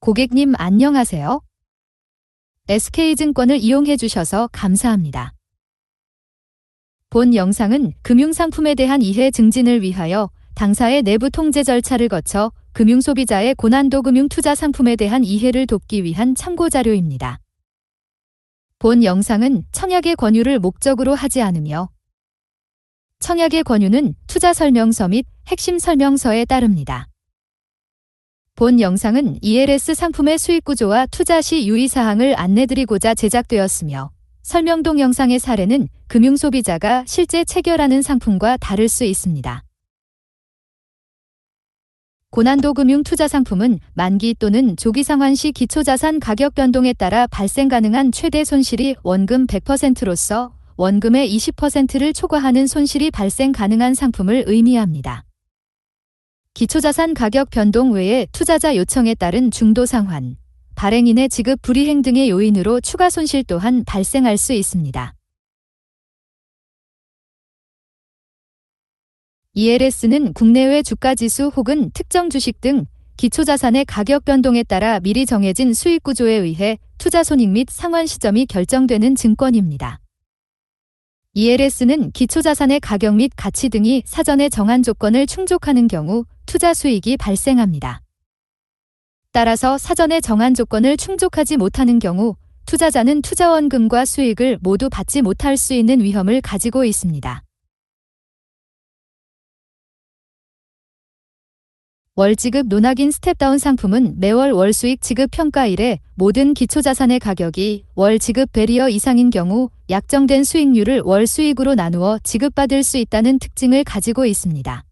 고객님 안녕하세요. SK증권을 이용해 주셔서 감사합니다. 본 영상은 금융상품에 대한 이해 증진을 위하여 당사의 내부 통제 절차를 거쳐 금융소비자의 고난도 금융투자 상품에 대한 이해를 돕기 위한 참고자료입니다. 본 영상은 청약의 권유를 목적으로 하지 않으며 청약의 권유는 투자 설명서 및 핵심 설명서에 따릅니다. 본 영상은 ELS 상품의 수익 구조와 투자 시 유의사항을 안내드리고자 제작되었으며 설명 동영상의 사례는 금융소비자가 실제 체결하는 상품과 다를 수 있습니다. 고난도 금융 투자 상품은 만기 또는 조기 상환 시 기초자산 가격 변동에 따라 발생 가능한 최대 손실이 원금 100%로서 원금의 20%를 초과하는 손실이 발생 가능한 상품을 의미합니다. 기초자산 가격 변동 외에 투자자 요청에 따른 중도 상환, 발행인의 지급 불이행 등의 요인으로 추가 손실 또한 발생할 수 있습니다. ELS는 국내외 주가지수 혹은 특정 주식 등 기초자산의 가격 변동에 따라 미리 정해진 수익 구조에 의해 투자 손익 및 상환 시점이 결정되는 증권입니다. ELS는 기초자산의 가격 및 가치 등이 사전에 정한 조건을 충족하는 경우 투자 수익이 발생합니다. 따라서 사전에 정한 조건을 충족하지 못하는 경우 투자자는 투자 원금과 수익을 모두 받지 못할 수 있는 위험을 가지고 있습니다. 월지급 논확인 스텝다운 상품은 매월 월수익 지급 평가일에 모든 기초자산의 가격이 월 지급 베리어 이상인 경우 약정된 수익률을 월 수익으로 나누어 지급받을 수 있다는 특징을 가지고 있습니다.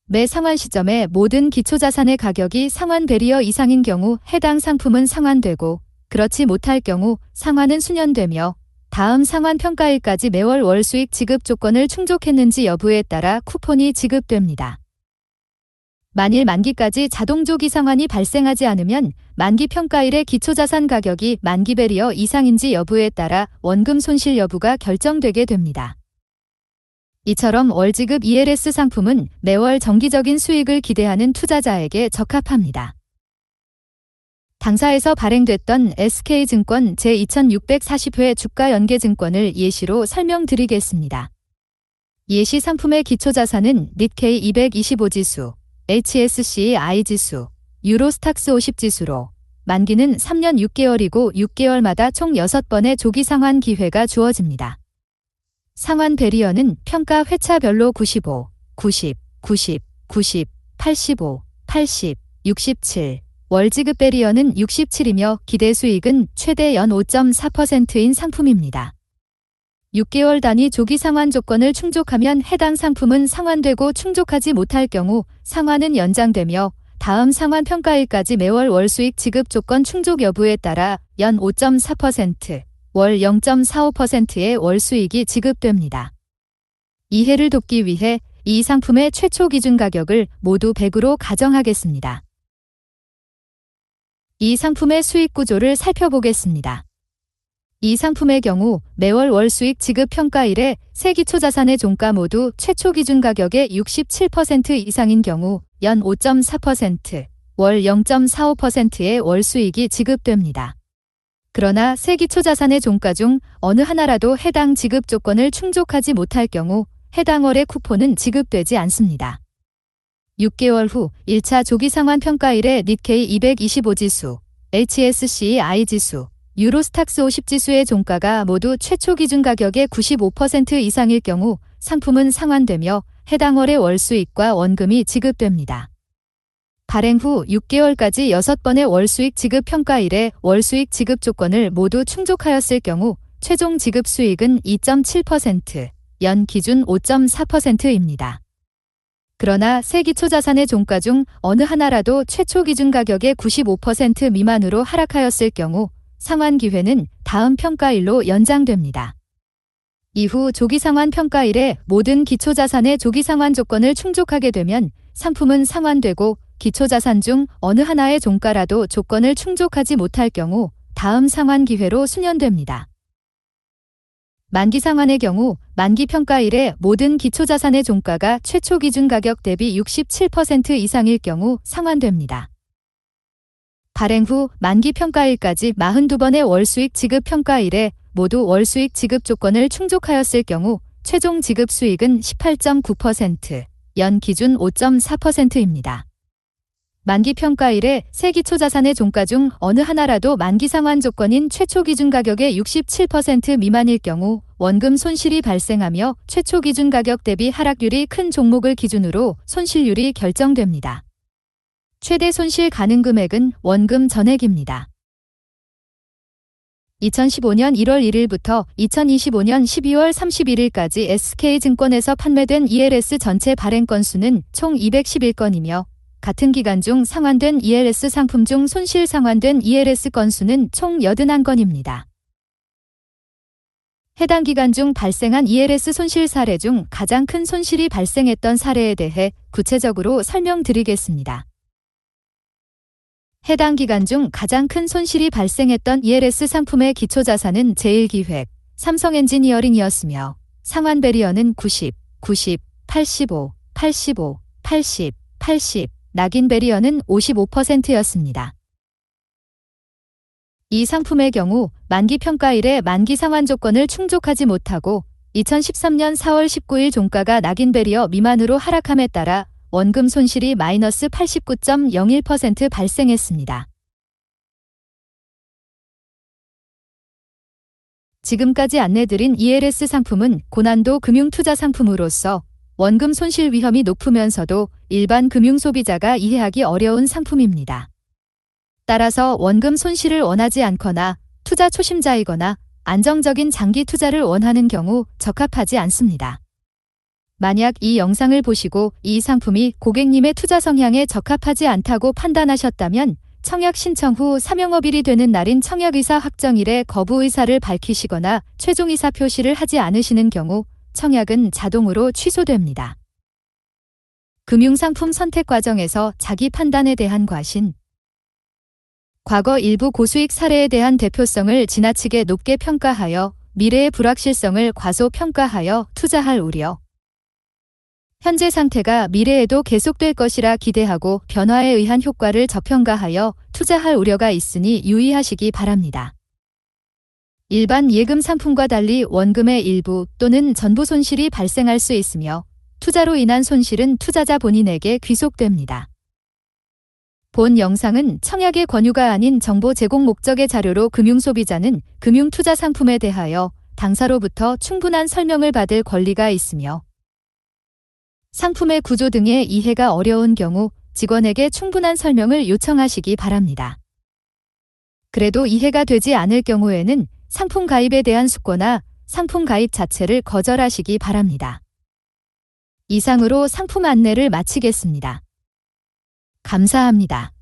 매 상환 시점에 모든 기초자산의 가격이 상환 베리어 이상인 경우 해당 상품은 상환되고 그렇지 못할 경우 상환은 수년되며 다음 상환 평가일까지 매월 월수익 지급 조건을 충족했는지 여부에 따라 쿠폰이 지급됩니다. 만일 만기까지 자동 조기 상환이 발생하지 않으면 만기 평가일의 기초자산 가격이 만기 베리어 이상인지 여부에 따라 원금 손실 여부가 결정되게 됩니다. 이처럼 월지급 ELS 상품은 매월 정기적인 수익을 기대하는 투자자에게 적합합니다. 당사에서 발행됐던 SK증권 제2640회 주가연계증권을 예시로 설명드리겠습니다. 예시 상품의 기초자산은 니케이 225지수, HSCI 지수, 유로스탁스 50지수로 만기는 3년 6개월이고 6개월마다 총 6번의 조기 상환 기회가 주어집니다. 상환 베리어는 평가 회차별로 95, 90, 90, 90, 85, 80, 67, 월지급 베리어는 67이며 기대 수익은 최대 연 5.4%인 상품입니다. 6개월 단위 조기 상환 조건을 충족하면 해당 상품은 상환되고 충족하지 못할 경우 상환은 연장되며 다음 상환 평가일까지 매월 월수익 지급 조건 충족 여부에 따라 연 5.4%, 월 0.45%의 월수익이 지급됩니다. 이해를 돕기 위해 이 상품의 최초 기준 가격을 모두 100으로 가정하겠습니다. 이 상품의 수익 구조를 살펴보겠습니다. 이 상품의 경우 매월 월수익 지급 평가일에 세 기초자산의 종가 모두 최초 기준 가격의 67% 이상인 경우 연 5.4%, 월 0.45%의 월수익이 지급됩니다. 그러나 세 기초자산의 종가 중 어느 하나라도 해당 지급 조건을 충족하지 못할 경우 해당 월의 쿠폰은 지급되지 않습니다. 6개월 후 1차 조기 상환 평가일에 니케이 225지수, HSCI 지수, 유로스탁스 50지수의 종가가 모두 최초 기준 가격의 95% 이상일 경우 상품은 상환되며 해당 월의 월수익과 원금이 지급됩니다. 발행 후 6개월까지 6번의 월수익 지급 평가일에 월수익 지급 조건을 모두 충족하였을 경우 최종 지급 수익은 2.7%, 연 기준 5.4%입니다. 그러나 세 기초자산의 종가 중 어느 하나라도 최초 기준 가격의 95% 미만으로 하락하였을 경우 상환 기회는 다음 평가일로 연장됩니다. 이후 조기 상환 평가일에 모든 기초자산의 조기 상환 조건을 충족하게 되면 상품은 상환되고 기초자산 중 어느 하나의 종가라도 조건을 충족하지 못할 경우 다음 상환 기회로 수년됩니다. 만기 상환의 경우 만기 평가일에 모든 기초자산의 종가가 최초 기준 가격 대비 67% 이상일 경우 상환됩니다. 발행 후 만기 평가일까지 42번의 월수익 지급 평가일에 모두 월수익 지급 조건을 충족하였을 경우 최종 지급 수익은 18.9%, 연 기준 5.4%입니다. 만기 평가일에 세 기초자산의 종가 중 어느 하나라도 만기 상환 조건인 최초 기준 가격의 67% 미만일 경우 원금 손실이 발생하며 최초 기준 가격 대비 하락률이 큰 종목을 기준으로 손실률이 결정됩니다. 최대 손실 가능 금액은 원금 전액입니다. 2015년 1월 1일부터 2025년 12월 31일까지 SK증권에서 판매된 ELS 전체 발행 건수는 총 211건이며 같은 기간 중 상환된 ELS 상품 중 손실 상환된 ELS 건수는 총 81건입니다. 해당 기간 중 발생한 ELS 손실 사례 중 가장 큰 손실이 발생했던 사례에 대해 구체적으로 설명드리겠습니다. 해당 기간 중 가장 큰 손실이 발생했던 ELS 상품의 기초자산은 제일기획, 삼성엔지니어링이었으며 상환 배리어는 90, 90, 85, 85, 80, 80, 낙인 배리어는 55%였습니다. 이 상품의 경우 만기 평가일에 만기 상환 조건을 충족하지 못하고 2013년 4월 19일 종가가 낙인 배리어 미만으로 하락함에 따라 원금 손실이 마이너스 89.01% 발생했습니다. 지금까지 안내드린 ELS 상품은 고난도 금융투자 상품으로서 원금 손실 위험이 높으면서도 일반 금융 소비자가 이해하기 어려운 상품입니다. 따라서 원금 손실을 원하지 않거나 투자 초심자이거나 안정적인 장기 투자를 원하는 경우 적합하지 않습니다. 만약 이 영상을 보시고 이 상품이 고객님의 투자 성향에 적합하지 않다고 판단하셨다면 청약 신청 후 사명업일이 되는 날인 청약의사 확정일에 거부 의사를 밝히시거나 최종 의사 표시를 하지 않으시는 경우 청약은 자동으로 취소됩니다. 금융상품 선택 과정에서 자기 판단에 대한 과신, 과거 일부 고수익 사례에 대한 대표성을 지나치게 높게 평가하여 미래의 불확실성을 과소평가하여 투자할 우려, 현재 상태가 미래에도 계속될 것이라 기대하고 변화에 의한 효과를 저평가하여 투자할 우려가 있으니 유의하시기 바랍니다. 일반 예금 상품과 달리 원금의 일부 또는 전부 손실이 발생할 수 있으며 투자로 인한 손실은 투자자 본인에게 귀속됩니다. 본 영상은 청약의 권유가 아닌 정보 제공 목적의 자료로 금융소비자는 금융투자 상품에 대하여 당사로부터 충분한 설명을 받을 권리가 있으며 상품의 구조 등의 이해가 어려운 경우 직원에게 충분한 설명을 요청하시기 바랍니다. 그래도 이해가 되지 않을 경우에는 상품 가입에 대한 숙고나 상품 가입 자체를 거절하시기 바랍니다. 이상으로 상품 안내를 마치겠습니다. 감사합니다.